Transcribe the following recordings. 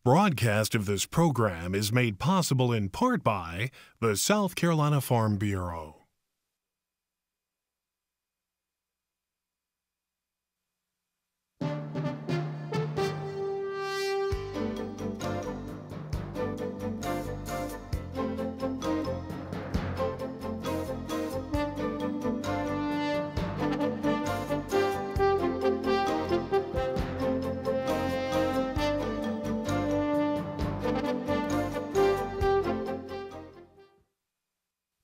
Broadcast of this program is made possible in part by the South Carolina Farm Bureau.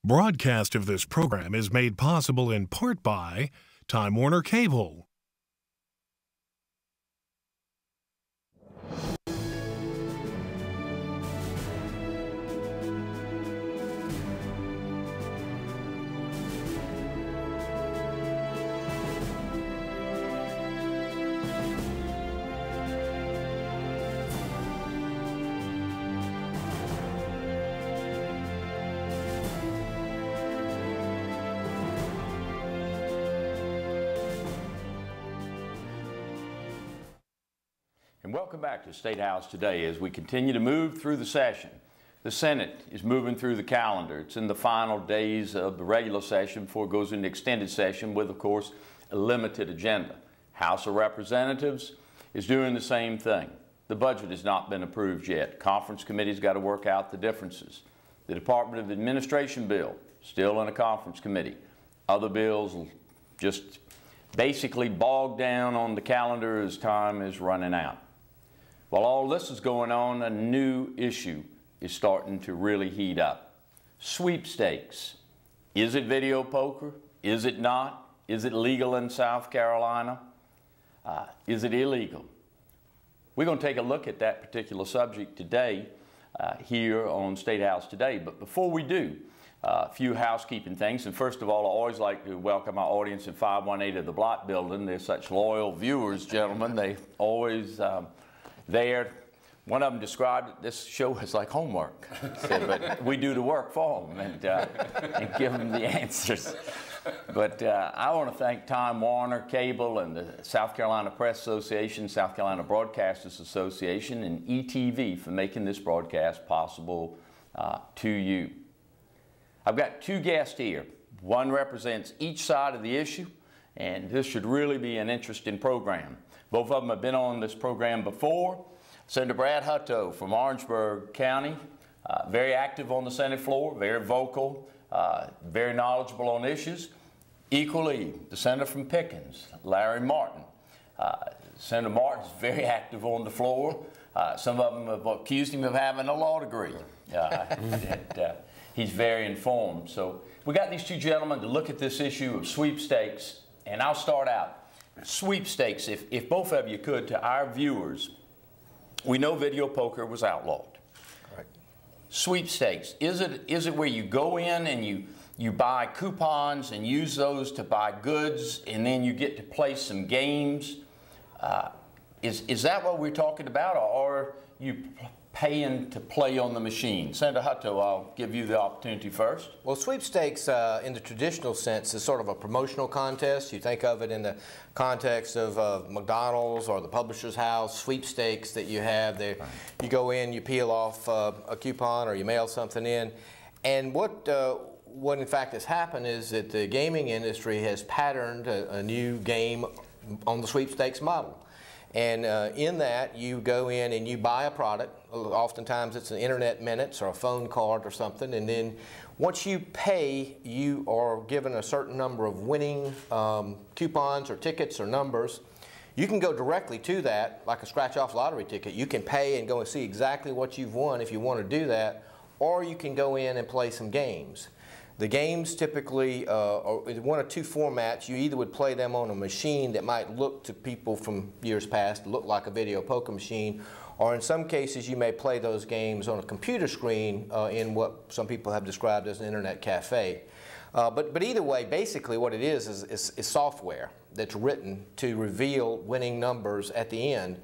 Broadcast of this program is made possible in part by Time Warner Cable. And welcome back to State House today as we continue to move through the session. The Senate is moving through the calendar. It's in the final days of the regular session before it goes into extended session with, of course, a limited agenda. House of Representatives is doing the same thing. The budget has not been approved yet. Conference committee's got to work out the differences. The Department of Administration bill, still in a conference committee. Other bills just basically bogged down on the calendar as time is running out. While all this is going on, a new issue is starting to really heat up. Sweepstakes. Is it video poker? Is it not? Is it legal in South Carolina? Is it illegal? We're going to take a look at that particular subject today here on State House Today. But before we do, a few housekeeping things. And first of all, I always like to welcome our audience in 518 of the Block Building. They're such loyal viewers, gentlemen. They always there. One of them described this show as like homework. Said, but we do the work for them and give them the answers. But I want to thank Time Warner Cable and the South Carolina Press Association, South Carolina Broadcasters Association, and ETV for making this broadcast possible to you. I've got two guests here. One represents each side of the issue, and this should really be an interesting program. Both of them have been on this program before. Senator Brad Hutto from Orangeburg County, very active on the Senate floor, very vocal, very knowledgeable on issues. Equally, the Senator from Pickens, Larry Martin. Senator Martin's very active on the floor. Some of them have accused him of having a law degree. He's very informed. So we got these two gentlemen to look at this issue of sweepstakes, and I'll start out. Sweepstakes, if both of you could, to our viewers, we know video poker was outlawed. Right. Sweepstakes, is it where you go in and you buy coupons and use those to buy goods and then you get to play some games? Is that what we're talking about, or are you paying to play on the machine? Senator Hutto, I'll give you the opportunity first. Well, sweepstakes in the traditional sense is sort of a promotional contest. You think of it in the context of McDonald's or the Publisher's House, sweepstakes that you have there. Right. You go in, you peel off a coupon or you mail something in. And what in fact has happened is that the gaming industry has patterned a new game on the sweepstakes model. And in that, you go in and you buy a product. Oftentimes it's an internet minutes or a phone card or something. And then once you pay, you are given a certain number of winning coupons or tickets or numbers. You can go directly to that, like a scratch-off lottery ticket. You can pay and go and see exactly what you've won if you want to do that. Or you can go in and play some games. The games typically are in one of two formats. You either would play them on a machine that might look to people from years past, look like a video poker machine, or in some cases you may play those games on a computer screen in what some people have described as an internet cafe. But either way, basically what it is software that's written to reveal winning numbers at the end,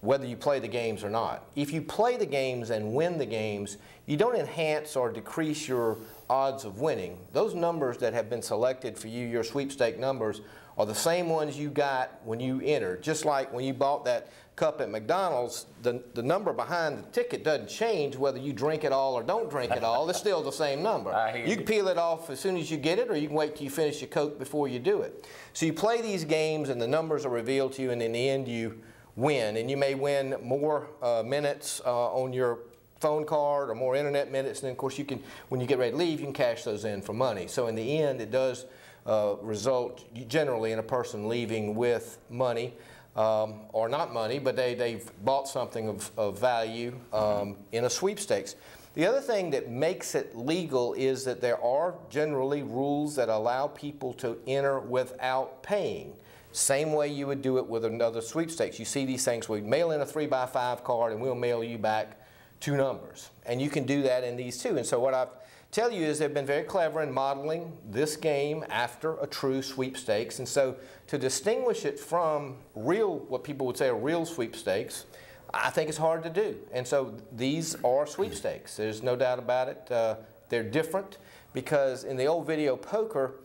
whether you play the games or not. If you play the games and win the games, you don't enhance or decrease your odds of winning. Those numbers that have been selected for you, your sweepstake numbers, are the same ones you got when you entered. Just like when you bought that cup at McDonald's, the number behind the ticket doesn't change whether you drink it all or don't drink it all. It's still the same number. You can peel it off as soon as you get it, or you can wait till you finish your Coke before you do it. So you play these games and the numbers are revealed to you, and in the end you win. And you may win more minutes on your phone card or more internet minutes, and then of course you can, when you get ready to leave, you can cash those in for money. So in the end it does result generally in a person leaving with money. Or not money, but they've bought something of value in a sweepstakes. The other thing that makes it legal is that there are generally rules that allow people to enter without paying. Same way you would do it with another sweepstakes. You see these things, we mail in a 3x5 card and we'll mail you back 2 numbers. And you can do that in these too. And so what I tell you is they've been very clever in modeling this game after a true sweepstakes. And so to distinguish it from real, what people would say are real sweepstakes, I think it's hard to do. And so these are sweepstakes. There's no doubt about it. They're different because in the old video poker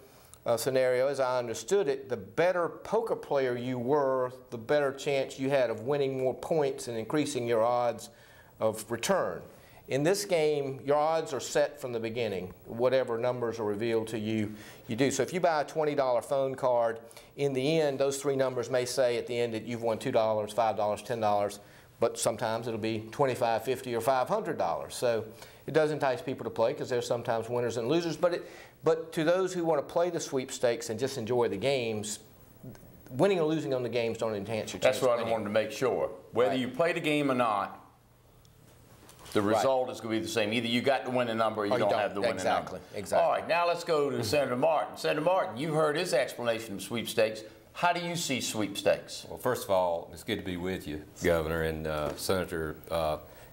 scenario, as I understood it, the better poker player you were, the better chance you had of winning more points and increasing your odds of return. In this game, your odds are set from the beginning. Whatever numbers are revealed to you, you do. So if you buy a $20 phone card, in the end, those 3 numbers may say at the end that you've won $2, $5, $10, but sometimes it'll be $25, $50, or $500. So it does entice people to play because there's sometimes winners and losers. But to those who want to play the sweepstakes and just enjoy the games, winning or losing on the games don't enhance your chance. That's what I wanted to make sure. Whether you play the game or not, the result is going to be the same. Either you got the winning number or you don't have the winning number. Exactly. All right, now let's go to Senator Martin. Senator Martin, you heard his explanation of sweepstakes. How do you see sweepstakes? Well, first of all, it's good to be with you, Governor and Senator.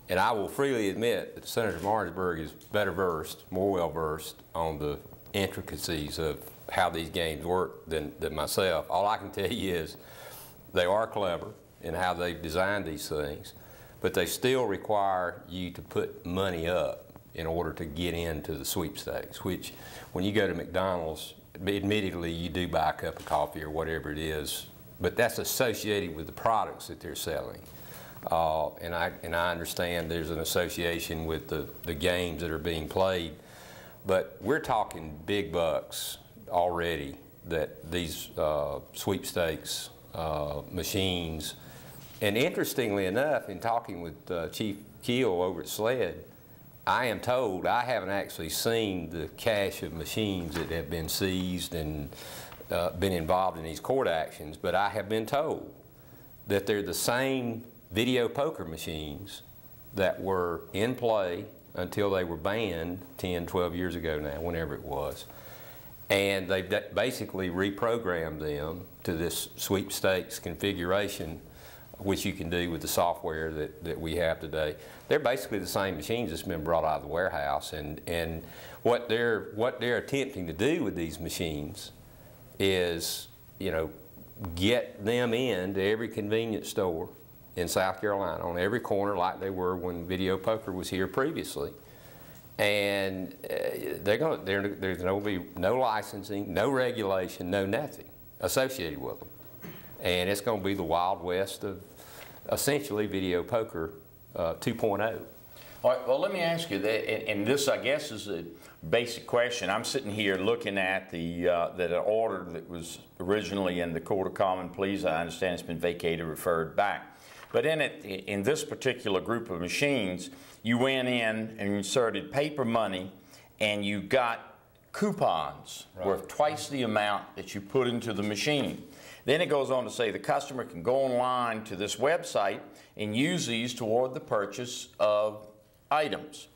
And I will freely admit that Senator from R-Orangeburg is better versed, more well versed on the intricacies of how these games work than myself. All I can tell you is they are clever in how they've designed these things, but they still require you to put money up in order to get into the sweepstakes, which when you go to McDonald's, admittedly you do buy a cup of coffee or whatever it is, but that's associated with the products that they're selling. And I understand there's an association with the games that are being played, but we're talking big bucks already that these sweepstakes machines. And interestingly enough, in talking with Chief Keel over at SLED, I am told, I haven't actually seen the cache of machines that have been seized and been involved in these court actions, but I have been told that they're the same video poker machines that were in play until they were banned 10, 12 years ago now, whenever it was. And they've basically reprogrammed them to this sweepstakes configuration, which you can do with the software that we have today. They're basically the same machines that's been brought out of the warehouse, and what they're attempting to do with these machines is, you know, get them into every convenience store in South Carolina, on every corner like they were when video poker was here previously. And there's going to be no licensing, no regulation, no nothing associated with them. And it's going to be the Wild West of essentially video poker 2.0. All right, well, let me ask you that, and this, I guess, is a basic question. I'm sitting here looking at that order that was originally in the Court of Common Pleas. I understand it's been vacated, referred back. But in this particular group of machines, you went in and inserted paper money, and you got coupons worth twice the amount that you put into the machine. Then it goes on to say the customer can go online to this website and use these toward the purchase of items.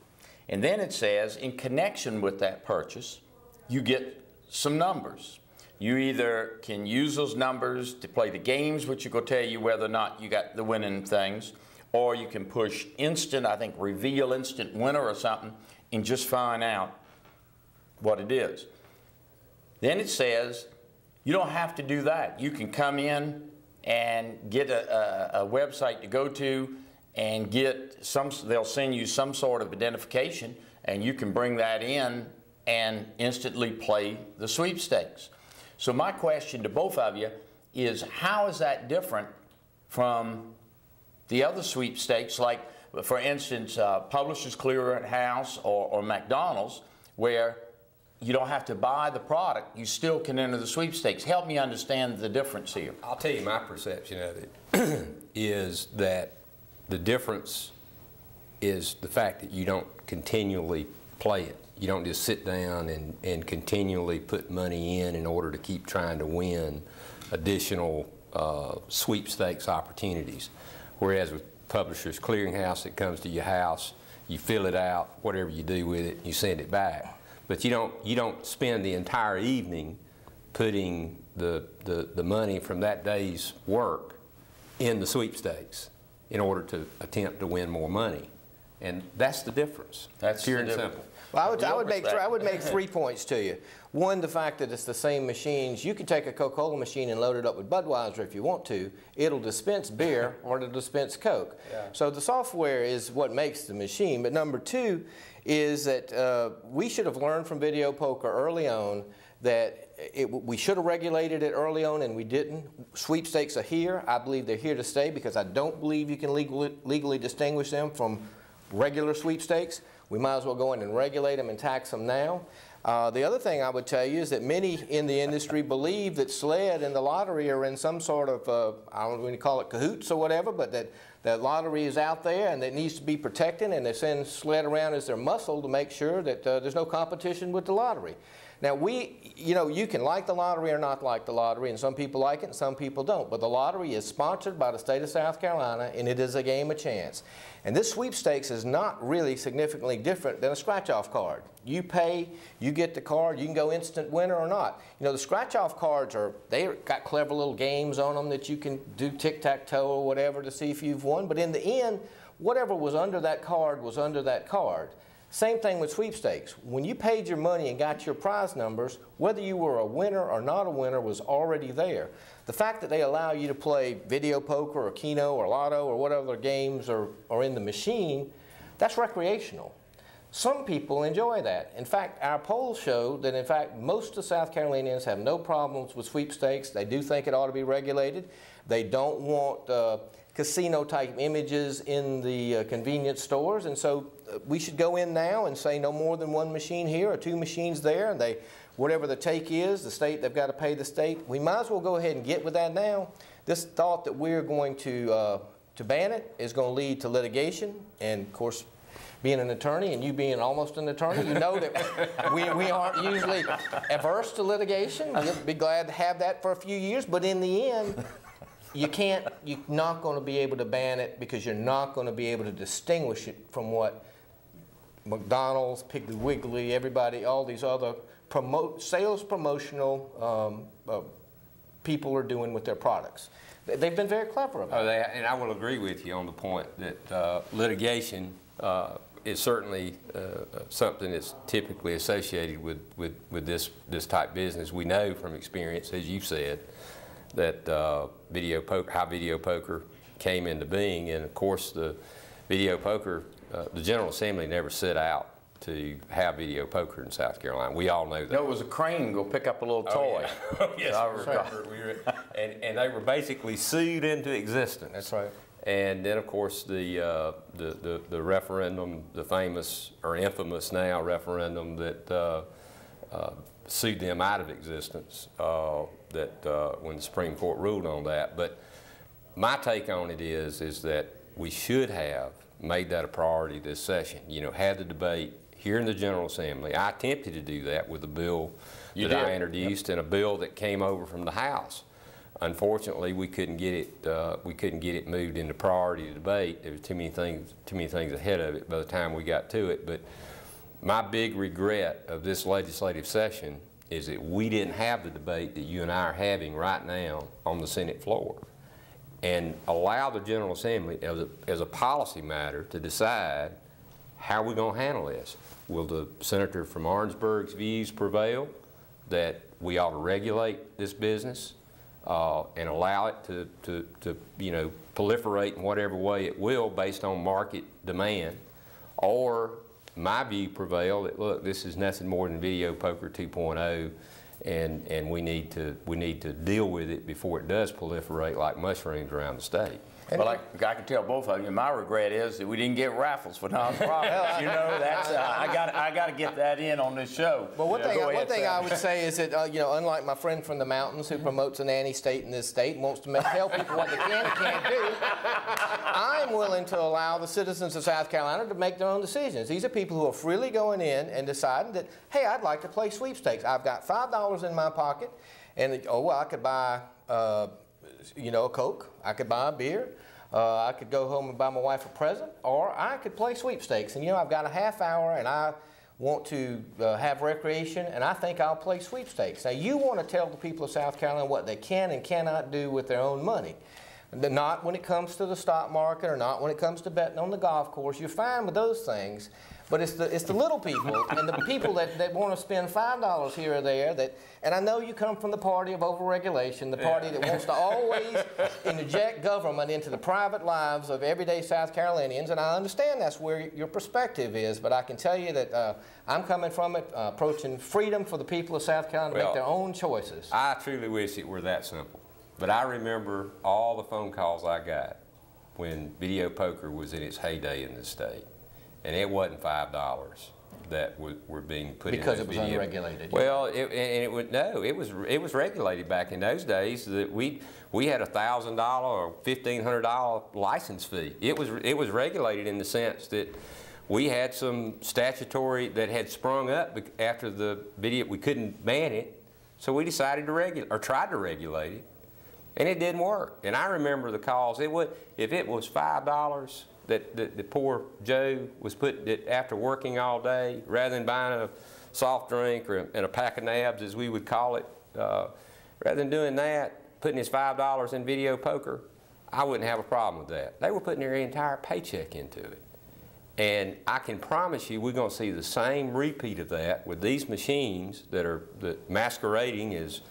And then it says in connection with that purchase, you get some numbers. You either can use those numbers to play the games, which will tell you whether or not you got the winning things, or you can push instant, I think reveal instant winner or something, and just find out what it is. Then it says you don't have to do that. You can come in and get a website to go to and get they'll send you some sort of identification, and you can bring that in and instantly play the sweepstakes. So my question to both of you is, how is that different from the other sweepstakes, like, for instance, Publishers Clearinghouse or McDonald's, where you don't have to buy the product, you still can enter the sweepstakes? Help me understand the difference here. I'll tell you my perception of it is that the difference is the fact that you don't continually play it. You don't just sit down and continually put money in order to keep trying to win additional sweepstakes opportunities. Whereas with Publishers Clearinghouse, it comes to your house, you fill it out, whatever you do with it, you send it back. But you don't spend the entire evening putting the money from that day's work in the sweepstakes in order to attempt to win more money. And that's the difference. That's pure the and difference. simple. Well, I would make 3 points to you. One, the fact that it's the same machines. You can take a Coca-Cola machine and load it up with Budweiser if you want to. It'll dispense beer or it'll dispense Coke. Yeah. So the software is what makes the machine. But number 2 is that we should have learned from video poker early on that we should have regulated it early on, and we didn't. Sweepstakes are here. I believe they're here to stay because I don't believe you can legally distinguish them from regular sweepstakes. We might as well go in and regulate them and tax them now. The other thing I would tell you is that many in the industry believe that SLED and the lottery are in some sort of, I don't know when you call it cahoots or whatever, but that lottery is out there and that needs to be protected, and they send SLED around as their muscle to make sure that there's no competition with the lottery. Now you can like the lottery or not like the lottery, and some people like it and some people don't, but the lottery is sponsored by the state of South Carolina, and it is a game of chance. And this sweepstakes is not really significantly different than a scratch-off card. You pay, you get the card, you can go instant winner or not. You know, the scratch-off cards they got clever little games on them that you can do tic-tac-toe or whatever to see if you've won, but in the end, whatever was under that card was under that card. Same thing with sweepstakes. When you paid your money and got your prize numbers, whether you were a winner or not a winner was already there. The fact that they allow you to play video poker or Keno or Lotto or whatever games are in the machine, that's recreational. Some people enjoy that. In fact, our polls show that, in fact, most of South Carolinians have no problems with sweepstakes. They do think it ought to be regulated. They don't want casino-type images in the convenience stores, and so we should go in now and say no more than 1 machine here or 2 machines there, and whatever the take is, the state, they've got to pay the state. We might as well go ahead and get with that now. This thought that we're going to ban it is going to lead to litigation, and of course, being an attorney and you being almost an attorney, you know that we aren't usually averse to litigation. We'll be glad to have that for a few years, but in the end, you're not going to be able to ban it because you're not going to be able to distinguish it from what McDonald's, Piggly Wiggly, everybody, all these other sales promotional people are doing with their products. They've been very clever about it. And I will agree with you on the point that litigation is certainly something that's typically associated with this type business. We know from experience, as you've said, that how video poker came into being, and of course the video poker, the General Assembly never set out to have video poker in South Carolina. We all know that. No, it was a crane go pick up a little toy. Oh, yeah. Yes, I remember. And they were basically sued into existence. That's right. And then, of course, the referendum, the famous or infamous now referendum that sued them out of existence. When the Supreme Court ruled on that. But my take on it is that we should have made that a priority this session. You know, had the debate here in the General Assembly. I attempted to do that with a bill I introduced, and a bill that came over from the House. Unfortunately, we couldn't get it moved into priority debate. There were too many things ahead of it by the time we got to it. But my big regret of this legislative session is that we didn't have the debate that you and I are having right now on the Senate floor, and allow the General Assembly as a policy matter to decide how we're going to handle this. Will the senator from Orangeburg's views prevail that we ought to regulate this business and allow it to proliferate in whatever way it will based on market demand, or my view prevail that, look, this is nothing more than video poker 2.0, and we need to deal with it before it does proliferate like mushrooms around the state. Well, I can tell both of you. My regret is that we didn't get raffles for nonprofits. You know, that's I got to get that in on this show. But one thing I would say is that you know, unlike my friend from the mountains who promotes a nanny state in this state and wants to tell people what they can and can't do, I'm willing to allow the citizens of South Carolina to make their own decisions. These are people who are freely going in and deciding that, hey, I'd like to play sweepstakes. I've got $5 in my pocket, and oh well, I could buy you know, a Coke, I could buy a beer, I could go home and buy my wife a present, or I could play sweepstakes. And you know, I've got a half hour and I want to have recreation, and I think I'll play sweepstakes. Now, you want to tell the people of South Carolina what they can and cannot do with their own money. Not when it comes to the stock market, or not when it comes to betting on the golf course. You're fine with those things, but it's the little people and the people that want to spend $5 here or there. And I know you come from the party of overregulation, the party that wants to always interject government into the private lives of everyday South Carolinians, and I understand that's where your perspective is, but I can tell you that I'm coming from it, approaching freedom for the people of South Carolina to make their own choices. I truly wish it were that simple. But I remember all the phone calls I got when video poker was in its heyday in this state. And it wasn't $5 that were being put in because it was unregulated. Well, it was regulated back in those days. That we had a $1,000 or $1,500 license fee. It was regulated in the sense that we had some statutory that had sprung up after the video. We couldn't ban it, so we decided to regulate, or tried to regulate it, and it didn't work. And I remember the calls. If it was $5 that the poor Joe was putting it after working all day, rather than buying a soft drink and a pack of nabs, as we would call it, rather than doing that, putting his $5 in video poker, I wouldn't have a problem with that. They were putting their entire paycheck into it. And I can promise you we're going to see the same repeat of that with these machines that are masquerading as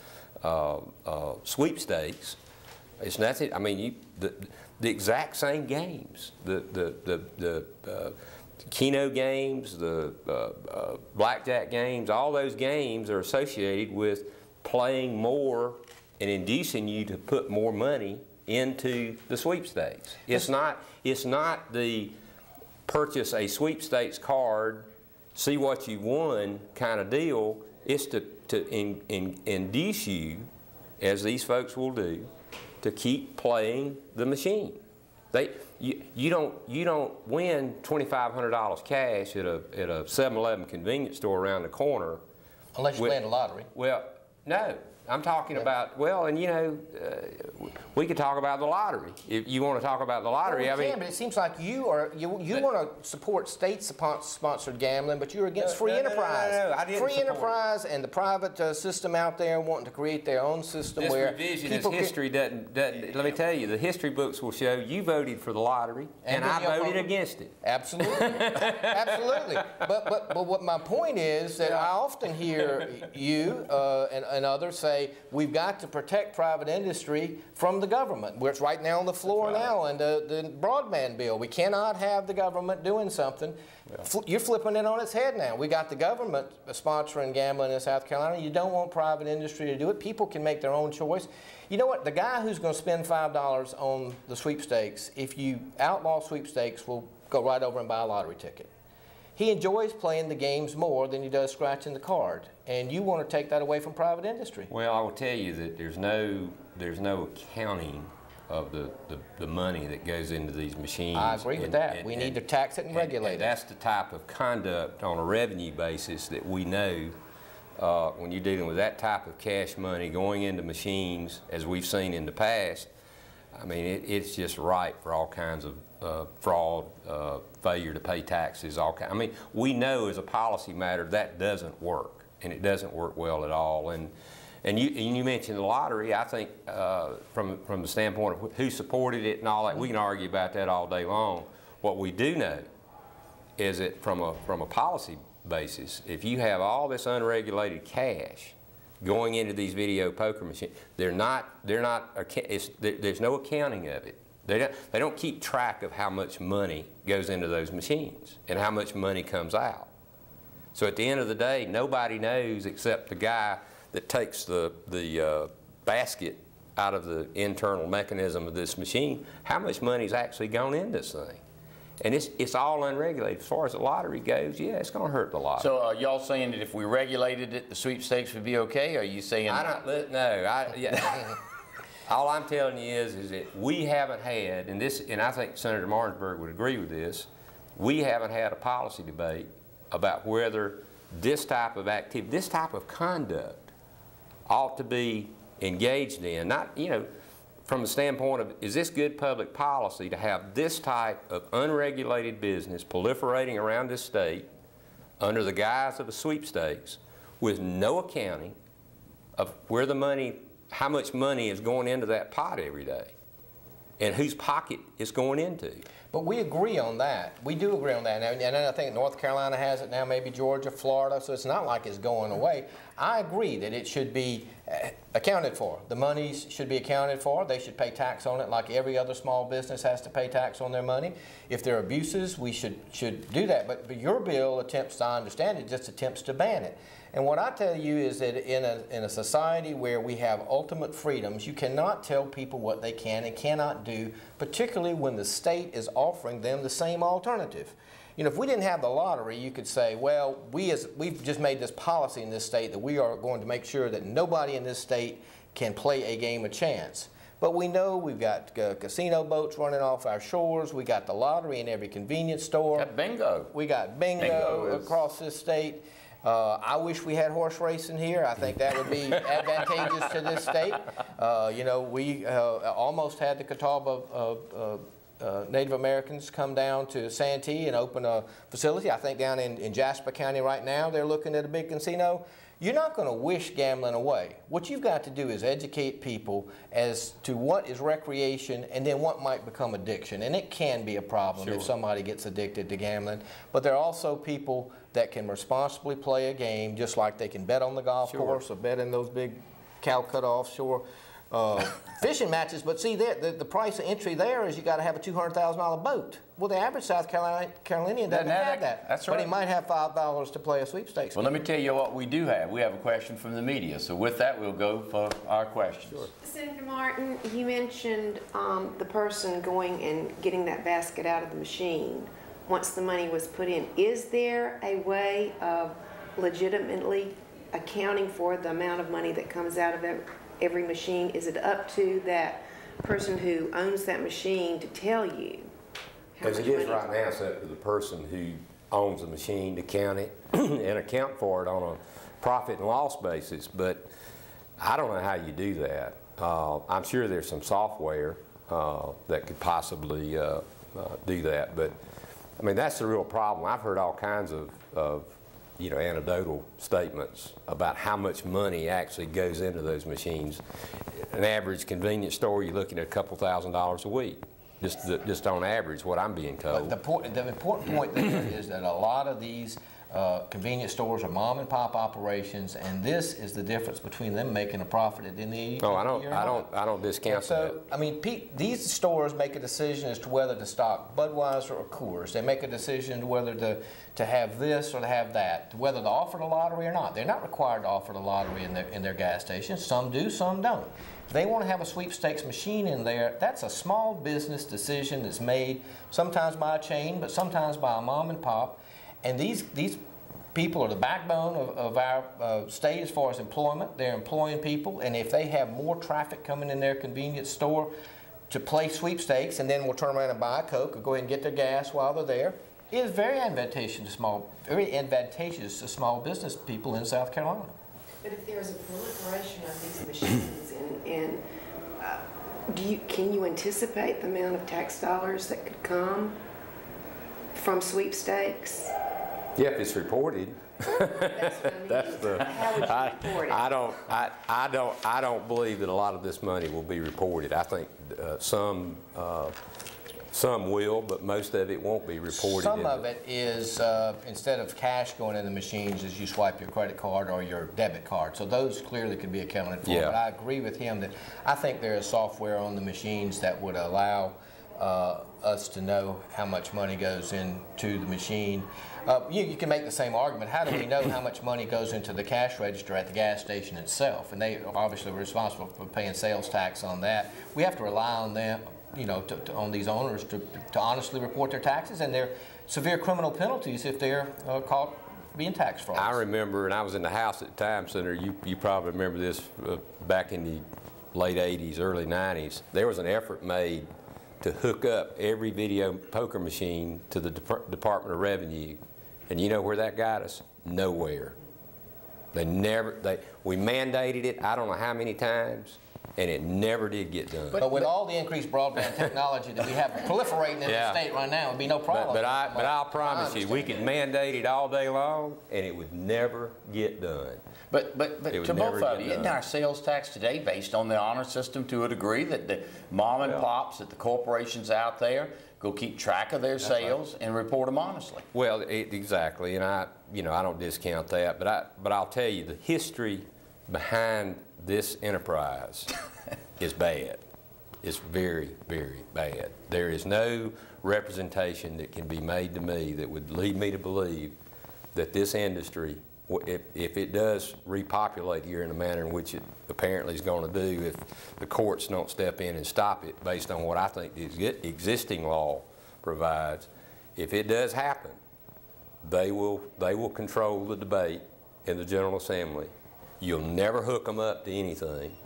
sweepstakes. It's nothing. I mean, the exact same games, the Keno games, the blackjack games, all those games are associated with playing more and inducing you to put more money into the sweepstakes. It's not the purchase a sweepstakes card, see what you won kind of deal. It's to induce you, as these folks will do, to keep playing the machine. You don't win $2,500 cash at a 7-Eleven convenience store around the corner. Unless you win the lottery. Well, no. I'm talking about, well, and you know, we could talk about the lottery. If you want to talk about the lottery, well, we can, but it seems like you want to support state-sponsored gambling, but you're against free enterprise. No, I didn't free enterprise and the private system out there wanting to create their own system where revisionist history doesn't. Let me tell you, the history books will show you voted for the lottery, and I voted against it. Absolutely, absolutely. But what my point is that I often hear you and others say, we've got to protect private industry from the government, where it's right now on the floor now, and the broadband bill. We cannot have the government doing something. You're flipping it on its head now. We got the government sponsoring gambling in South Carolina. You don't want private industry to do it. People can make their own choice. You know what? The guy who's going to spend $5 on the sweepstakes, if you outlaw sweepstakes, will go right over and buy a lottery ticket. He enjoys playing the games more than he does scratching the card, and you want to take that away from private industry. Well, I will tell you that there's no accounting of the money that goes into these machines. I agree with that. We need to tax it and regulate it. That's the type of conduct on a revenue basis that we know when you're dealing with that type of cash money going into machines, as we've seen in the past. I mean, it's just ripe for all kinds of fraud, failure to pay taxes, all kinds. I mean, we know as a policy matter that doesn't work, and it doesn't work well at all. And you mentioned the lottery. I think from the standpoint of who supported it and all that, we can argue about that all day long. What we do know is that from a policy basis, if you have all this unregulated cash going into these video poker machines, there's no accounting of it. They don't keep track of how much money goes into those machines and how much money comes out. So at the end of the day, nobody knows except the guy that takes the basket out of the internal mechanism of this machine, how much money's actually gone in this thing? And it's all unregulated. As far as the lottery goes, yeah, it's going to hurt the lottery. So are y'all saying that if we regulated it, the sweepstakes would be okay? Or are you saying... All I'm telling you is that we haven't had, and I think Senator Martinsburg would agree with this, we haven't had a policy debate about whether this type of activity, this type of conduct ought to be engaged in, not, you know, from the standpoint of, is this good public policy to have this type of unregulated business proliferating around this state under the guise of a sweepstakes with no accounting of where the money, how much money is going into that pot every day and whose pocket it's going into. But we agree on that. We do agree on that. And I think North Carolina has it now, maybe Georgia, Florida, so it's not like it's going away. I agree that it should be accounted for. The monies should be accounted for. They should pay tax on it like every other small business has to pay tax on their money. If there are abuses, we should do that. But your bill attempts, I understand it, just attempts to ban it. And what I tell you is that in a society where we have ultimate freedoms, you cannot tell people what they can and cannot do, particularly when the state is offering them the same alternative. You know, if we didn't have the lottery, you could say, well, we've just made this policy in this state that we are going to make sure that nobody in this state can play a game of chance. But we know we've got casino boats running off our shores. We got the lottery in every convenience store. Got bingo. We got bingo across this state. I wish we had horse racing here. I think that would be advantageous to this state. You know, we almost had the Catawba Native Americans come down to Santee and open a facility. I think down in Jasper County right now they're looking at a big casino. You're not going to wish gambling away. What you've got to do is educate people as to what is recreation and then what might become addiction. And it can be a problem if somebody gets addicted to gambling. But there are also people that can responsibly play a game, just like they can bet on the golf course or bet in those big Calcutta offshore fishing matches. But see, the price of entry there is you got to have a $200,000 boat. Well, the average South Carolinian doesn't have that. That's right. But he might have $5 to play a sweepstakes. Well, let me tell you what we do have. We have a question from the media. So with that, we'll go for our questions. Sure. Senator Martin, you mentioned the person going and getting that basket out of the machine once the money was put in. Is there a way of legitimately accounting for the amount of money that comes out of every machine? Is it up to that person who owns that machine to tell you? As it is right now, it's up to the person who owns the machine to count it and account for it on a profit and loss basis. But I don't know how you do that. I'm sure there's some software that could possibly do that. But I mean, that's the real problem. I've heard all kinds of you know, anecdotal statements about how much money actually goes into those machines. An average convenience store, you're looking at a couple $1,000s a week. Just on average, what I'm being told. But the important point there is that a lot of these convenience stores are mom and pop operations, and this is the difference between them making a profit at the end of the year. Oh, I don't discount that. I mean, these stores make a decision as to whether to stock Budweiser or Coors. They make a decision whether to have this or to have that, whether to offer the lottery or not. They're not required to offer the lottery in their gas stations. Some do, some don't. If they want to have a sweepstakes machine in there, that's a small business decision that's made sometimes by a chain, but sometimes by a mom and pop. And these people are the backbone of our state as far as employment. They're employing people, and if they have more traffic coming in their convenience store to play sweepstakes and then will turn around and buy a Coke or go ahead and get their gas while they're there, it is very advantageous to small business people in South Carolina. But if there's a proliferation of these machines, and can you anticipate the amount of tax dollars that could come from sweepstakes? Yeah, if it's reported. That's the. How would you report it? I don't believe that a lot of this money will be reported. I think some will, but most of it won't be reported. Some of it is, instead of cash going in the machines, is you swipe your credit card or your debit card. So those clearly could be accounted for. Yeah. But I agree with him that I think there is software on the machines that would allow us to know how much money goes into the machine. You can make the same argument. How do we know how much money goes into the cash register at the gas station itself? And they obviously are responsible for paying sales tax on that. We have to rely on them, you know, on these owners to honestly report their taxes, and there are severe criminal penalties if they're caught being tax fraud. I remember, and I was in the House at the time, Senator, you probably remember this back in the late 80s, early 90s. There was an effort made to hook up every video poker machine to the Department of Revenue. And you know where that got us? Nowhere. We mandated it, I don't know how many times, and it never did get done. But with all the increased broadband technology that we have proliferating in the state right now, it would be no problem. But I'll promise you, we could mandate it all day long, and it would never get done. But to both of you, isn't our sales tax today based on the honor system to a degree that the mom and pops, that the corporations out there go keep track of their sales and report them honestly? Well, exactly, and I don't discount that, but I'll tell you the history behind this enterprise is bad. It's very, very bad. There is no representation that can be made to me that would lead me to believe that this industry, if it does repopulate here in the manner in which it apparently is going to do, if the courts don't step in and stop it based on what I think the existing law provides, if it does happen, they will control the debate in the General Assembly. You'll never hook them up to anything,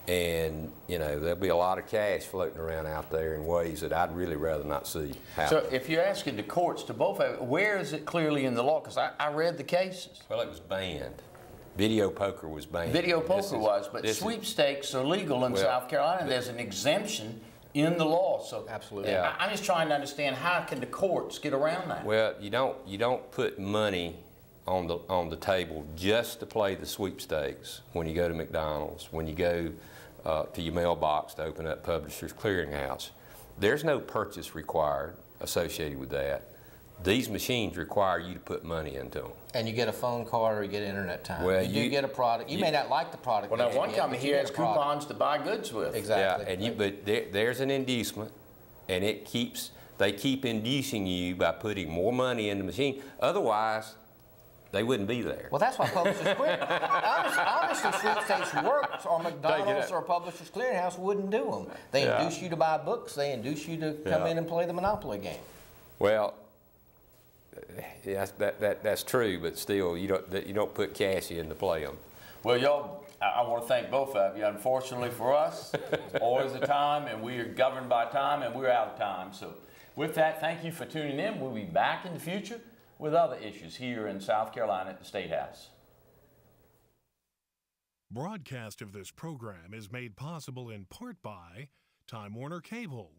and there'll be a lot of cash floating around out there in ways that I'd really rather not see happen. So if you're asking the courts to both, where is it clearly in the law? Because I read the cases. Well, it was banned. Video poker was banned. Video poker was, but sweepstakes are legal in South Carolina. There's an exemption in the law. So absolutely, I'm just trying to understand, how can the courts get around that? Well, you don't put money on the table just to play the sweepstakes when you go to McDonald's, when you go to your mailbox to open up Publishers Clearinghouse. There's no purchase required associated with that. These machines require you to put money into them. And you get a phone card or you get internet time. Well, you do get a product. You may not like the product. Well, now one company here has coupons to buy goods with. Exactly. Yeah, but there's an inducement, and they keep inducing you by putting more money in the machine. Otherwise, they wouldn't be there. Well, that's why Publishers Clearinghouse. Honestly, sweepstakes works, or McDonald's or Publishers Clearinghouse wouldn't do them. They induce you to buy books. They induce you to come in and play the Monopoly game. Well, that's true, but still, you don't put cash in to play them. Well, y'all, I want to thank both of you. Unfortunately for us, always a time, and we are governed by time, and we're out of time. So, with that, thank you for tuning in. We'll be back in the future with other issues here in South Carolina at the State House. Broadcast of this program is made possible in part by Time Warner Cable.